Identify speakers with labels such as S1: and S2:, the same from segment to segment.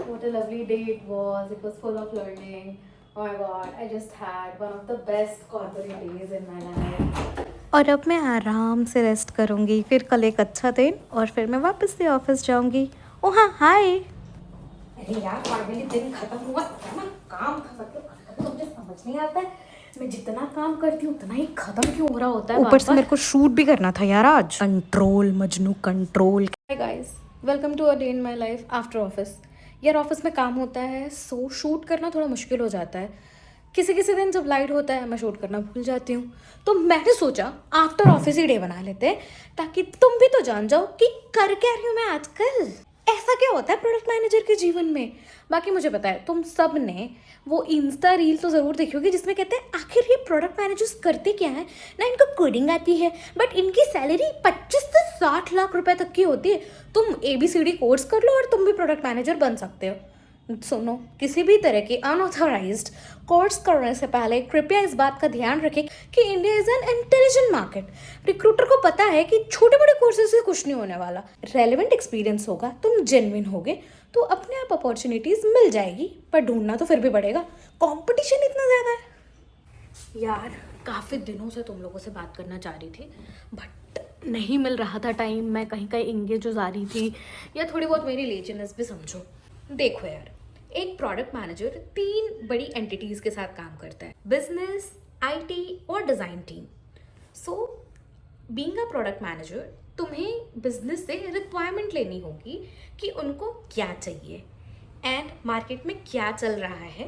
S1: What a lovely day it was. It was full of learning. Oh my god, I just had one of the best corporate days in my life.
S2: और अब मैं आराम से rest करूँगी, फिर कल एक अच्छा दिन और फिर मैं वापस से ऑफिस जाऊँगी। ओह हाँ, हाय।
S1: अरे यार फाइनली दिन खत्म हुआ। इतना काम था मतलब मुझे समझ नहीं आता है। मैं जितना काम करती हूँ उतना ही खत्म क्यों हो रहा होता है
S2: ऊपर से
S1: बार
S2: मेरे को शूट भी करना था यार आज। Control Majnu control.
S1: Hi guys, welcome to a day in my life after office. यार ऑफिस में काम होता है सो शूट करना थोड़ा मुश्किल हो जाता है। किसी किसी दिन जब लाइट होता है मैं शूट करना भूल जाती हूँ। तो मैंने सोचा आफ्टर ऑफिस ही डे बना लेते हैं ताकि तुम भी तो जान जाओ कि कर क्या रही हूँ मैं आजकल। ऐसा क्या होता है प्रोडक्ट मैनेजर के जीवन में। बाकी मुझे पता है तुम सब ने वो इंस्टा रील तो ज़रूर देखी होगी जिसमें कहते हैं आखिर ये प्रोडक्ट मैनेजर्स करते क्या हैं ना, इनको कोडिंग आती है बट इनकी सैलरी 25 से 60 लाख रुपए तक की होती है। तुम ABCD कोर्स कर लो और तुम भी प्रोडक्ट मैनेजर बन सकते हो। सुनो, किसी भी तरह की अनऑथराइज्ड कोर्स करने से पहले कृपया इस बात का ध्यान रखें कि India is an intelligent market. Recruiter को पता है कि छोटे बड़े कोर्सेज से कुछ नहीं होने वाला। रेलेवेंट एक्सपीरियंस होगा, तुम जेन्युइन होगे तो अपने आप अपॉर्चुनिटीज मिल जाएगी, पर ढूंढना तो फिर भी पड़ेगा। कंपटीशन इतना ज़्यादा है। यार काफ़ी दिनों से तुम लोगों से बात करना चाह रही थी बट नहीं मिल रहा था टाइम। मैं कहीं कहीं इंगेज हो जा रही थी या थोड़ी बहुत मेरी लेजीनेस भी समझो। देखो यार, एक प्रोडक्ट मैनेजर 3 बड़ी एंटिटीज के साथ काम करता है, बिजनेस, IT और design team. So being a product manager तुम्हें बिजनेस से रिक्वायरमेंट लेनी होगी कि उनको क्या चाहिए एंड मार्केट में क्या चल रहा है।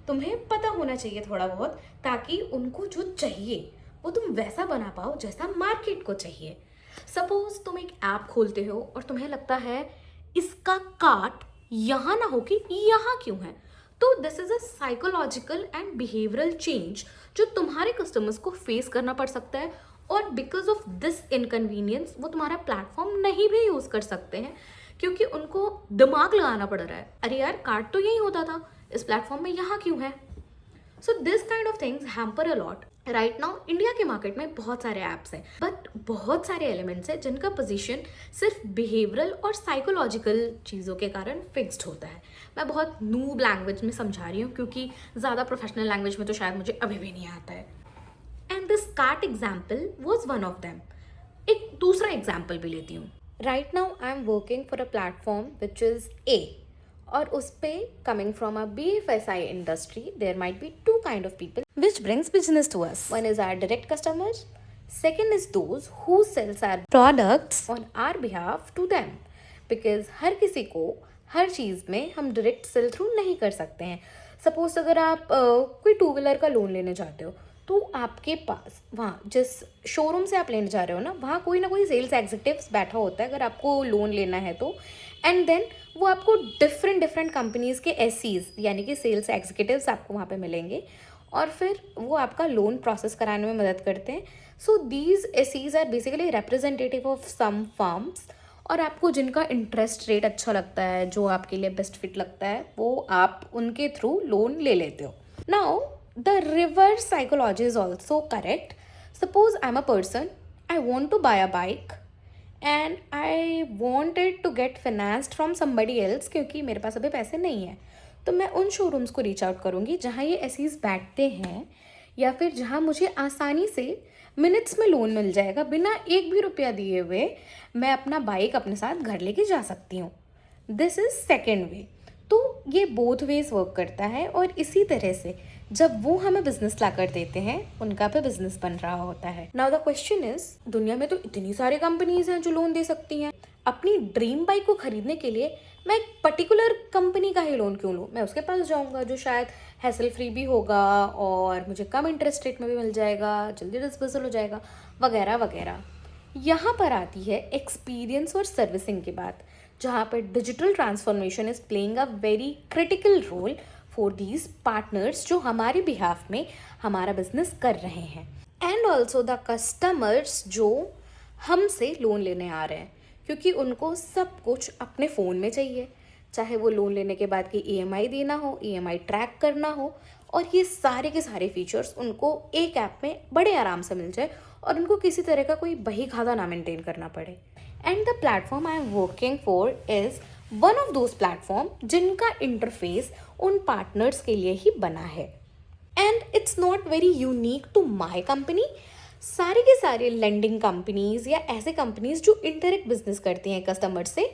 S1: तुम्हें पता होना चाहिए थोड़ा बहुत ताकि उनको जो चाहिए वो तुम वैसा बना पाओ जैसा मार्केट को चाहिए। सपोज तुम एक ऐप खोलते हो और तुम्हें लगता है इसका कार्ट यहाँ ना हो कि यहाँ क्यों है, तो this is a psychological and behavioural change जो तुम्हारे कस्टमर्स को फेस करना पड़ सकता है। और बिकॉज ऑफ दिस इनकन्वीनियंस वो तुम्हारा प्लेटफॉर्म नहीं भी यूज कर सकते हैं क्योंकि उनको दिमाग लगाना पड़ रहा है, अरे यार कार्ट तो यही होता था, इस प्लेटफॉर्म में यहाँ क्यों है। So this kind of things hamper a lot. Right now India के मार्केट में बहुत सारे ऐप्स हैं बट बहुत सारे एलिमेंट्स हैं जिनका पोजीशन सिर्फ बिहेवियरल और साइकोलॉजिकल चीज़ों के कारण फिक्स्ड होता है। मैं बहुत नूब लैंग्वेज में समझा रही हूँ क्योंकि ज़्यादा प्रोफेशनल लैंग्वेज में तो शायद मुझे अभी भी नहीं आता है। And this cart example was one of them. एक दूसरा एग्जाम्पल भी लेती हूँ। Right now I am working for a platform which is a, और उस पे कमिंग फ्रॉम अ BFSI industry there might be 2 kind of people which brings business to us. One is our direct customers, second is those who sells our products on our behalf to them, because हर किसी को हर चीज़ में हम direct cell through नहीं कर सकते हैं। Suppose अगर आप कोई 2 व्हीलर का लोन लेने चाहते हो तो आपके पास वहाँ जिस शोरूम से आप लेने जा रहे हो ना कोई सेल्स एग्जीक्यूटिव्स बैठा होता है अगर आपको लोन लेना है तो। एंड देन वो आपको डिफरेंट कंपनीज़ के SCs यानी कि सेल्स एग्जीक्यूटिव्स आपको वहाँ पे मिलेंगे और फिर वो आपका लोन प्रोसेस कराने में मदद करते हैं। So these SCs are basically representative of some firms, और आपको जिनका इंटरेस्ट रेट अच्छा लगता है, जो आपके लिए बेस्ट फिट लगता है, वो आप उनके थ्रू लोन ले लेते हो। Now the reverse psychology is also correct. Suppose I'm a person, I want to buy a bike and I want it to get financed from somebody else क्योंकि मेरे पास अभी पैसे नहीं है। तो मैं उन शोरूम्स को रीच आउट करूँगी जहाँ ये SCs बैठते हैं या फिर जहाँ मुझे आसानी से मिनट्स में लोन मिल जाएगा, बिना एक भी रुपया दिए हुए मैं अपना बाइक अपने साथ घर लेके जा सकती हूँ। This is second way. तो ये बोथ वेज वर्क करता है और इसी तरह से जब वो हमें बिजनेस ला कर देते हैं उनका भी बिजनेस बन रहा होता है। नाउ द क्वेश्चन इज, दुनिया में तो इतनी सारी कंपनीज हैं जो लोन दे सकती हैं। अपनी ड्रीम बाइक को खरीदने के लिए मैं एक पर्टिकुलर कंपनी का ही लोन क्यों लूँ, मैं उसके पास जाऊँगा जो शायद हैसल फ्री भी होगा और मुझे कम इंटरेस्ट रेट में भी मिल जाएगा, जल्दी डिस्पोजल हो जाएगा, वगैरह वगैरह। यहाँ पर आती है एक्सपीरियंस और सर्विसिंग की बात, जहाँ पर digital transformation is playing a very critical role for these partners जो हमारे बिहाफ में हमारा बिजनेस कर रहे हैं, एंड ऑल्सो द कस्टमर्स जो हमसे लोन लेने आ रहे हैं, क्योंकि उनको सब कुछ अपने फ़ोन में चाहिए, चाहे वो लोन लेने के बाद की EMI देना हो, EMI ट्रैक करना हो, और ये सारे के सारे फीचर्स उनको एक ऐप में बड़े आराम से मिल जाए और उनको किसी तरह का कोई बही खाता ना मेंटेन करना पड़े। And the platform I am working for is one of those platform जिनका इंटरफेस उन पार्टनर्स के लिए ही बना है। And it's not very unique to my company. सारे के सारे लेंडिंग कंपनीज या ऐसे कंपनीज जो इंटरेक्ट बिजनेस करती हैं कस्टमर से,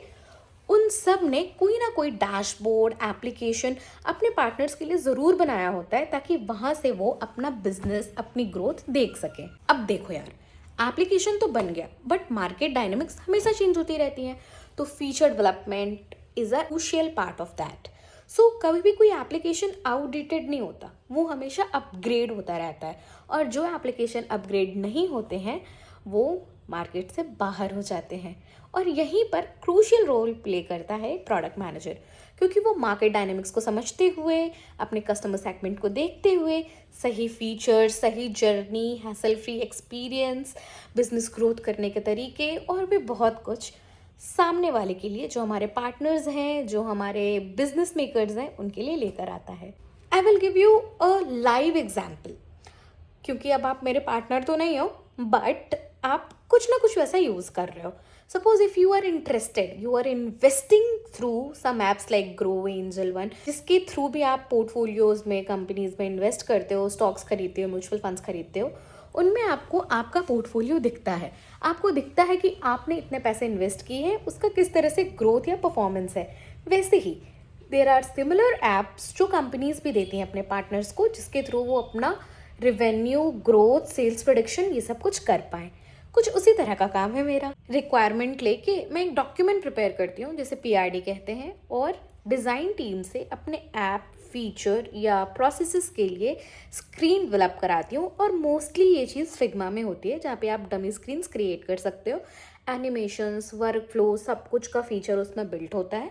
S1: उन सब ने कोई ना कोई डैशबोर्ड एप्लीकेशन अपने पार्टनर्स के लिए ज़रूर बनाया होता है ताकि वहाँ से वो अपना बिजनेस, अपनी ग्रोथ देख सकें। अब देखो यार, एप्लीकेशन तो बन गया बट मार्केट डायनेमिक्स हमेशा चेंज होती रहती हैं, तो feature development is a crucial part of that. So कभी भी कोई एप्लीकेशन आउटडेटेड नहीं होता, वो हमेशा अपग्रेड होता रहता है, और जो एप्लीकेशन अपग्रेड नहीं होते हैं वो मार्केट से बाहर हो जाते हैं। और यहीं पर क्रूशियल रोल प्ले करता है प्रोडक्ट मैनेजर, क्योंकि वो मार्केट डायनेमिक्स को समझते हुए, अपने कस्टमर सेगमेंट को देखते हुए सही फीचर्स, सही journey, hassle free experience, business growth करने के तरीके और भी बहुत कुछ सामने वाले के लिए, जो हमारे पार्टनर्स हैं, जो हमारे बिजनेस मेकर्स हैं, उनके लिए लेकर आता है। I will give you a live example, क्योंकि अब आप मेरे पार्टनर तो नहीं हो बट आप कुछ ना कुछ वैसा यूज़ कर रहे हो। Suppose if you are interested, you are investing through some apps like Groww, Angel One, जिसके थ्रू भी आप पोर्टफोलियोज में, कंपनीज में इन्वेस्ट करते हो, स्टॉक्स खरीदते हो, म्यूचुअल फंड्स खरीदते हो, उनमें आपको आपका पोर्टफोलियो दिखता है। आपको दिखता है कि आपने इतने पैसे इन्वेस्ट किए हैं, उसका किस तरह से ग्रोथ या परफॉर्मेंस है। वैसे ही देर आर सिमिलर एप्स जो कंपनीज भी देती हैं अपने पार्टनर्स को, जिसके थ्रू वो अपना रिवेन्यू ग्रोथ, सेल्स प्रोडक्शन, ये सब कुछ कर पाएँ। कुछ उसी तरह का काम है मेरा। रिक्वायरमेंट लेके मैं एक डॉक्यूमेंट प्रिपेयर करती हूँ, जिसे PRD कहते हैं, और डिज़ाइन टीम से अपने ऐप, फीचर या प्रोसेसेस के लिए स्क्रीन डेवलप कराती हूँ। और मोस्टली ये चीज़ फिग्मा में होती है, जहाँ पे आप डमी स्क्रीन्स क्रिएट कर सकते हो। एनिमेशंस, वर्क फ्लो, सब कुछ का फीचर उसमें बिल्ट होता है।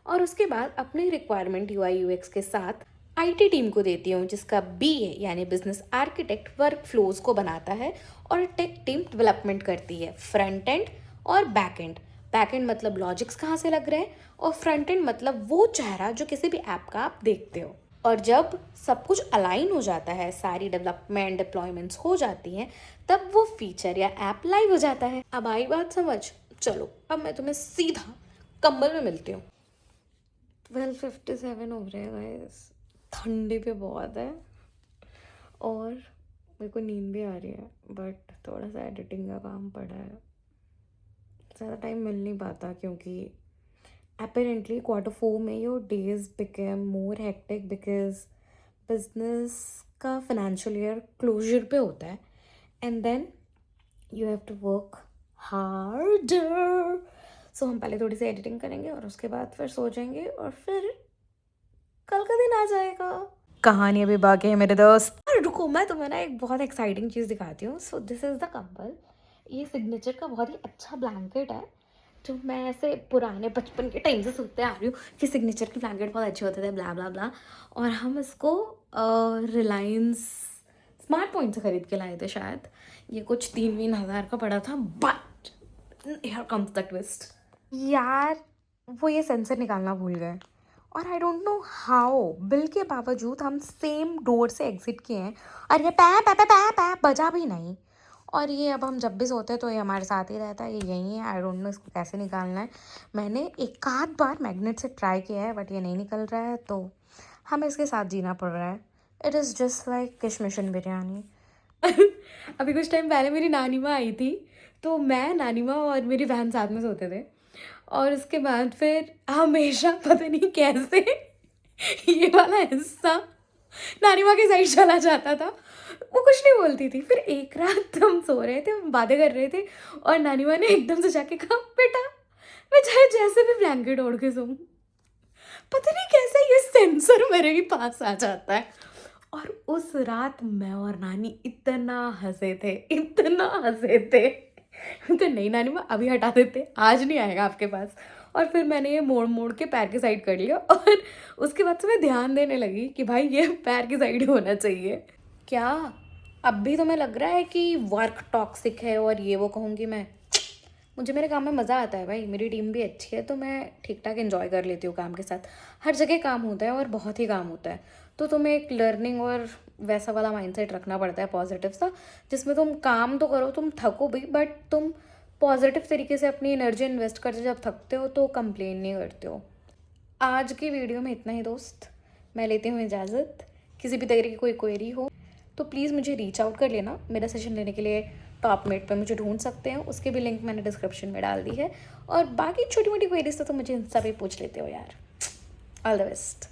S1: और उसके बाद अपने रिक्वायरमेंट UI UX के साथ IT टीम को देती हूँ, जिसका BA यानी बिजनेस आर्किटेक्ट वर्क फ्लोज को बनाता है, और टेक टीम डेवलपमेंट करती है फ्रंट एंड और बैक एंड। बैक एंड मतलब लॉजिक्स कहाँ से लग रहे हैं, और फ्रंट एंड मतलब वो चेहरा जो किसी भी ऐप का आप देखते हो। और जब सब कुछ अलाइन हो जाता है, सारी डेवलपमेंट डिप्लॉयमेंट्स हो जाती हैं, तब वो फीचर या ऐप लाइव हो जाता है। अब आई बात समझ? चलो अब मैं तुम्हें सीधा कंबल में मिलती हूँ। 12:57 हो रहे हैं गाइस, ठंडी पे बहुत है और मेरे को नींद भी आ रही है, बट थोड़ा सा एडिटिंग का काम पड़ा है। ज़्यादा टाइम मिल नहीं पाता क्योंकि अपेरेंटली Q4 में your days become more hectic because business का फाइनेंशियल ईयर क्लोजर पे होता है, and then you have to work harder. So हम पहले थोड़ी सी एडिटिंग करेंगे और उसके बाद फिर सो जाएंगे, और फिर कल का दिन आ जाएगा।
S2: कहानी अभी बाकी है मेरे दोस्त।
S1: और रुको, मैं तुम्हें ना एक बहुत एक्साइटिंग चीज़ दिखाती हूँ। सो दिस इज़ द कंबल। ये सिग्नेचर का बहुत ही अच्छा ब्लैंकेट है, जो मैं ऐसे पुराने बचपन के टाइम से सुनते आ रही हूँ कि सिग्नेचर के ब्लैंकेट बहुत अच्छे होते थे, ब्ला ब्ला ब्ला। और हम इसको रिलायंस स्मार्ट पॉइंट से ख़रीद के लाए थे शायद। ये कुछ 3-3 हज़ार का पड़ा था, but here comes the twist.
S2: यार वो ये सेंसर निकालना भूल गए, और I don't know how, bill के बावजूद हम सेम डोर से एग्जिट किए हैं और ये पै पै पै पै पै बजा भी नहीं। और ये अब हम जब भी सोते हैं तो ये हमारे साथ ही रहता है, ये यहीं है। आई डोंट नो इसको कैसे निकालना है। मैंने एक आध बार मैग्नेट से ट्राई किया है बट ये नहीं निकल रहा है, तो हमें इसके साथ जीना पड़ रहा है। इट इज़ जस्ट लाइक किशमिश इन बिरयानी।
S1: अभी कुछ टाइम पहले मेरी नानी माँ आई थी, तो मैं, नानी माँ और मेरी बहन साथ में सोते थे। और उसके बाद फिर हमेशा पता नहीं कैसे ये वाला हिस्सा नानी माँ की साइड चला जाता था। वो कुछ नहीं बोलती थी। फिर एक रात हम सो रहे थे, हम बातें कर रहे थे, और नानी माँ ने एकदम से जाके कहा, बेटा मैं चाहे जैसे भी ब्लैंकेट ओढ़ के सोऊं, पता नहीं कैसे ये सेंसर मेरे भी पास आ जाता है। और उस रात मैं और नानी इतना हंसे थे, इतना हंसे थे। तो नहीं नानी माँ, अभी हटा देते, आज नहीं आएगा आपके पास। और फिर मैंने ये मोड़ मोड़ के पैर की साइड कर लिया, और उसके बाद से मैं ध्यान देने लगी कि भाई ये पैर की साइड ही होना चाहिए। क्या अब भी तुम्हें लग रहा है कि वर्क टॉक्सिक है और ये वो कहूँगी मैं? मुझे मेरे काम में मज़ा आता है भाई, मेरी टीम भी अच्छी है, तो मैं ठीक ठाक एंजॉय कर लेती हूँ काम के साथ। हर जगह काम होता है और बहुत ही काम होता है, तो तुम्हें एक लर्निंग और वैसा वाला माइंडसेट रखना पड़ता है, पॉजिटिव सा, जिसमें तुम काम तो करो, तुम थको भी, बट तुम पॉजिटिव तरीके से अपनी एनर्जी इन्वेस्ट करते जब थकते हो तो कंप्लेन नहीं करते हो। आज की वीडियो में इतना ही दोस्त, मैं लेती हूँ इजाज़त। किसी भी तरह की कोई क्वेरी हो तो प्लीज़ मुझे रीच आउट कर लेना। मेरा सेशन लेने के लिए टॉपमेट पे मुझे ढूंढ सकते हैं, उसके भी लिंक मैंने डिस्क्रिप्शन में डाल दी है। और बाकी छोटी मोटी क्वेरीज तो मुझे इंस्टा पे पूछ लेते हो यार। All the best.